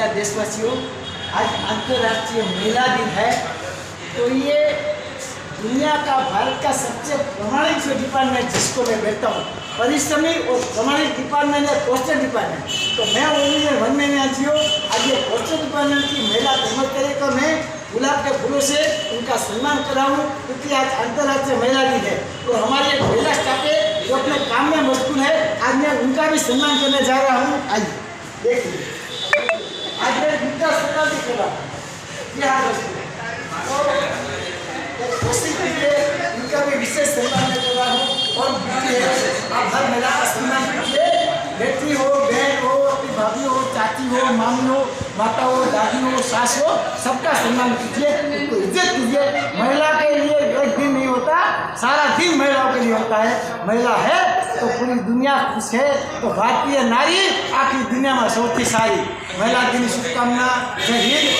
सीधा देशवासियों, आज अंतर्राष्ट्रीय महिला दिन है। तो ये दुनिया का, भारत का सबसे प्रमाणिक जो डिपार्टमेंट जिसको मैं बैठता हूँ, परिश्रमी और प्रमाणिक डिपार्टमेंट है पोस्टल डिपार्टमेंट। तो मैं उन्हीं वन में आज ये पोस्टल डिपार्टमेंट की महिला हिम्मत करे तो मैं गुलाब के फूलों से उनका सम्मान कराऊँ, क्योंकि आज अंतर्राष्ट्रीय महिला दिन है। तो हमारे एक महिला स्टाफ है जो अपने काम में मशगूल है, आज मैं उनका भी सम्मान करने जा रहा हूँ। आइए देखिए, आज मैं गीता सरकार की कर रहा हूँ, कोशिश कीजिए, इनका भी विशेष सम्मान मैं कर रहा हूँ। और आप हर महिला का सम्मान कीजिए, बेटी हो, बहन हो, अपनी भाभी हो, चाची हो, मामी हो, माता हो, दादी हो, सास हो, सबका सम्मान कीजिए, उनको इज्जत कीजिए। महिला के लिए एक दिन नहीं होता, सारा दिन महिलाओं के लिए होता है। महिला है तो पूरी दुनिया खुश है। तो भारतीय नारी आखिरी दुनिया में सौથી सारी। महिला दिन शुभकामना। जय हिंद।